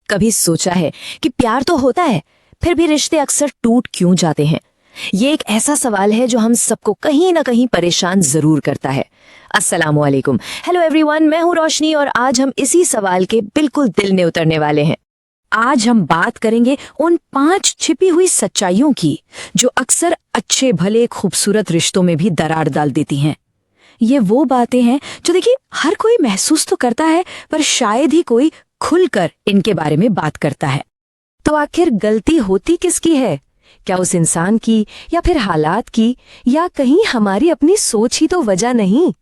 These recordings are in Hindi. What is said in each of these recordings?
कभी सोचा है कि प्यार तो होता है, फिर भी रिश्ते अक्सर टूट क्यों जाते हैं? ये एक ऐसा सवाल है जो हम सबको कहीं ना कहीं परेशान जरूर करता है। अस्सलामुअलैकुम, हेलो एवरीवन, मैं हूँ रोशनी और आज हम इसी सवाल के बिल्कुल दिल में उतरने वाले हैं। आज हम बात करेंगे उन 5 छिपी हुई सच्चाइयों की जो अक्सर अच्छे भले खूबसूरत रिश्तों में भी दरार डाल देती हैं। ये वो बातें हैं जो देखिए हर कोई महसूस तो करता है, पर शायद ही कोई खुलकर इनके बारे में बात करता है। तो आखिर गलती होती किसकी है? क्या उस इंसान की, या फिर हालात की, या कहीं हमारी अपनी सोच ही तो वजह नहीं?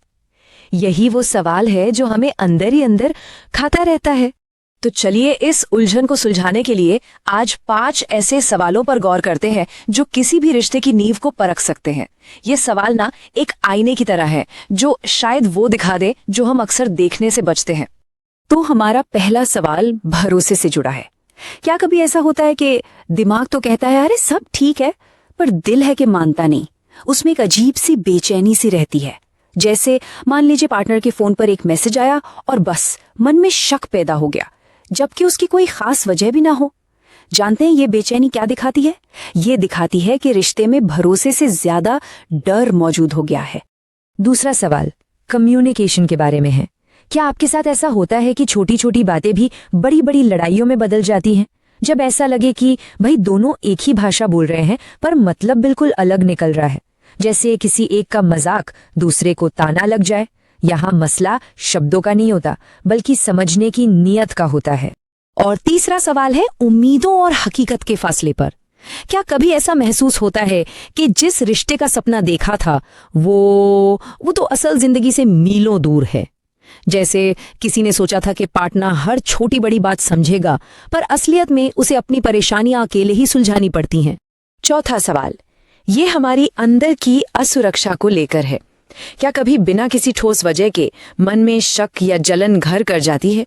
यही वो सवाल है जो हमें अंदर ही अंदर खाता रहता है। तो चलिए इस उलझन को सुलझाने के लिए आज 5 ऐसे सवालों पर गौर करते हैं जो किसी भी रिश्ते की नींव को परख सकते हैं। ये सवाल ना एक आईने की तरह है जो शायद वो दिखा दे जो हम अक्सर देखने से बचते हैं। तो हमारा पहला सवाल भरोसे से जुड़ा है। क्या कभी ऐसा होता है कि दिमाग तो कहता है अरे सब ठीक है, पर दिल है कि मानता नहीं। उसमें एक अजीब सी बेचैनी सी रहती है। जैसे मान लीजिए पार्टनर के फोन पर एक मैसेज आया और बस मन में शक पैदा हो गया, जबकि उसकी कोई खास वजह भी ना हो। जानते हैं ये बेचैनी क्या दिखाती है? ये दिखाती है कि रिश्ते में भरोसे से ज्यादा डर मौजूद हो गया है। दूसरा सवाल कम्युनिकेशन के बारे में है। क्या आपके साथ ऐसा होता है कि छोटी छोटी बातें भी बड़ी बड़ी लड़ाइयों में बदल जाती हैं? जब ऐसा लगे कि भाई दोनों एक ही भाषा बोल रहे हैं पर मतलब बिल्कुल अलग निकल रहा है। जैसे किसी एक का मजाक दूसरे को ताना लग जाए। यहाँ मसला शब्दों का नहीं होता, बल्कि समझने की नीयत का होता है। और तीसरा सवाल है उम्मीदों और हकीकत के फासले पर। क्या कभी ऐसा महसूस होता है कि जिस रिश्ते का सपना देखा था वो तो असल जिंदगी से मीलों दूर है? जैसे किसी ने सोचा था कि पार्टनर हर छोटी बड़ी बात समझेगा, पर असलियत में उसे अपनी परेशानियां अकेले ही सुलझानी पड़ती हैं। चौथा सवाल ये हमारी अंदर की असुरक्षा को लेकर है। क्या कभी बिना किसी ठोस वजह के मन में शक या जलन घर कर जाती है?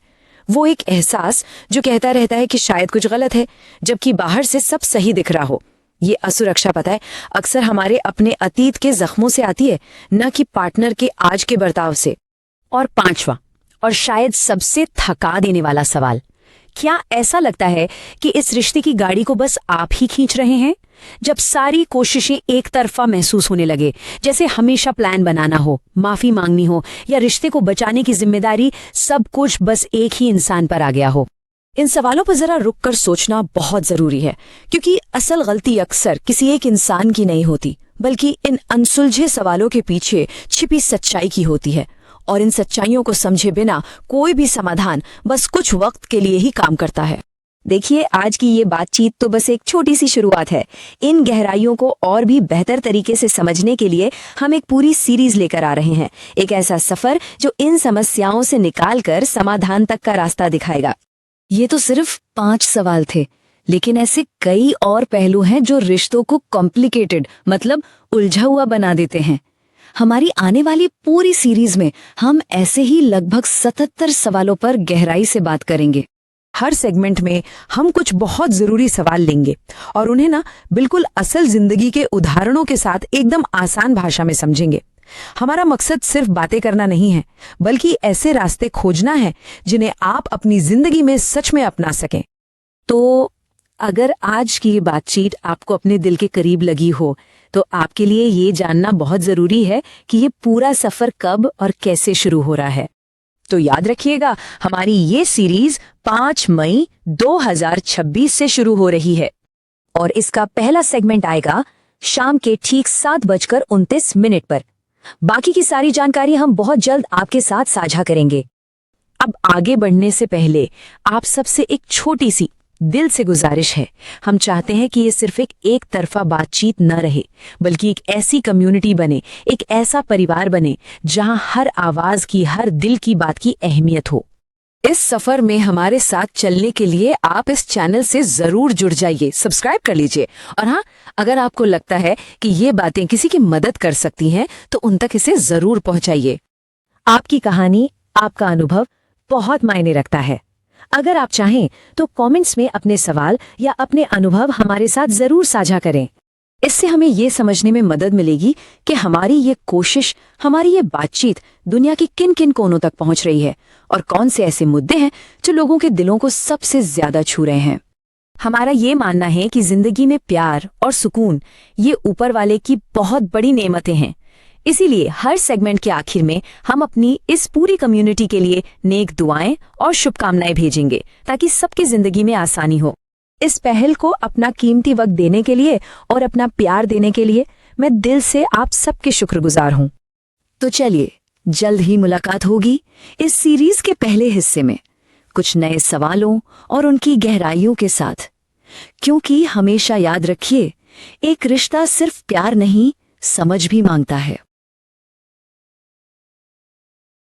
वो एक एहसास जो कहता रहता है कि शायद कुछ गलत है, जबकि बाहर से सब सही दिख रहा हो। ये असुरक्षा पता है अक्सर हमारे अपने अतीत के जख्मों से आती है, न कि पार्टनर के आज के बर्ताव से। और 5वां और शायद सबसे थका देने वाला सवाल, क्या ऐसा लगता है कि इस रिश्ते की गाड़ी को बस आप ही खींच रहे हैं? जब सारी कोशिशें एक तरफा महसूस होने लगे, जैसे हमेशा प्लान बनाना हो, माफी मांगनी हो, या रिश्ते को बचाने की जिम्मेदारी सब कुछ बस एक ही इंसान पर आ गया हो। इन सवालों पर जरा रुककर सोचना बहुत जरूरी है, क्योंकि असल गलती अक्सर किसी एक इंसान की नहीं होती, बल्कि इन अनसुलझे सवालों के पीछे छिपी सच्चाई की होती है। और इन सच्चाइयों को समझे बिना कोई भी समाधान बस कुछ वक्त के लिए ही काम करता है। देखिए आज की ये बातचीत तो बस एक छोटी सी शुरुआत है। इन गहराइयों को और भी बेहतर तरीके से समझने के लिए हम एक पूरी सीरीज लेकर आ रहे हैं। एक ऐसा सफर जो इन समस्याओं से निकालकर समाधान तक का रास्ता दिखाएगा। ये तो सिर्फ 5 सवाल थे, लेकिन ऐसे कई और पहलू हैं जो रिश्तों को कॉम्प्लिकेटेड मतलब उलझा हुआ बना देते हैं। हमारी आने वाली पूरी सीरीज में हम ऐसे ही लगभग 77 सवालों पर गहराई से बात करेंगे। हर सेगमेंट में हम कुछ बहुत जरूरी सवाल लेंगे और उन्हें ना बिल्कुल असल जिंदगी के उदाहरणों के साथ एकदम आसान भाषा में समझेंगे। हमारा मकसद सिर्फ बातें करना नहीं है, बल्कि ऐसे रास्ते खोजना है जिन्हें आप अपनी जिंदगी में सच में अपना सकें। तो अगर आज की ये बातचीत आपको अपने दिल के करीब लगी हो, तो आपके लिए ये जानना बहुत जरूरी है कि ये पूरा सफर कब और कैसे शुरू हो रहा है। तो याद रखिएगा, हमारी ये सीरीज 5 मई 2026 से शुरू हो रही है और इसका पहला सेगमेंट आएगा शाम के ठीक 7:29 पर। बाकी की सारी जानकारी हम बहुत जल्द आपके साथ साझा करेंगे। अब आगे बढ़ने से पहले आप सबसे एक छोटी सी दिल से गुजारिश है। हम चाहते हैं कि ये सिर्फ एक तरफा बातचीत न रहे, बल्कि एक ऐसी कम्युनिटी बने, एक ऐसा परिवार बने जहां हर आवाज की, हर दिल की बात की अहमियत हो। इस सफर में हमारे साथ चलने के लिए आप इस चैनल से जरूर जुड़ जाइए, सब्सक्राइब कर लीजिए। और हाँ, अगर आपको लगता है कि ये बातें किसी की मदद कर सकती हैं, तो उन तक इसे जरूर पहुंचाइए। आपकी कहानी, आपका अनुभव बहुत मायने रखता है। अगर आप चाहें तो कमेंट्स में अपने सवाल या अपने अनुभव हमारे साथ जरूर साझा करें। इससे हमें ये समझने में मदद मिलेगी कि हमारी ये कोशिश, हमारी ये बातचीत दुनिया के किन किन कोनों तक पहुंच रही है और कौन से ऐसे मुद्दे हैं जो लोगों के दिलों को सबसे ज्यादा छू रहे हैं। हमारा ये मानना है कि जिंदगी में प्यार और सुकून ये ऊपर वाले की बहुत बड़ी नेमतें हैं। इसीलिए हर सेगमेंट के आखिर में हम अपनी इस पूरी कम्युनिटी के लिए नेक दुआएं और शुभकामनाएं भेजेंगे ताकि सबकी जिंदगी में आसानी हो। इस पहल को अपना कीमती वक्त देने के लिए और अपना प्यार देने के लिए मैं दिल से आप सबके शुक्रगुजार हूं। तो चलिए, जल्द ही मुलाकात होगी इस सीरीज के पहले हिस्से में कुछ नए सवालों और उनकी गहराइयों के साथ। क्योंकि हमेशा याद रखिए, एक रिश्ता सिर्फ प्यार नहीं, समझ भी मांगता है।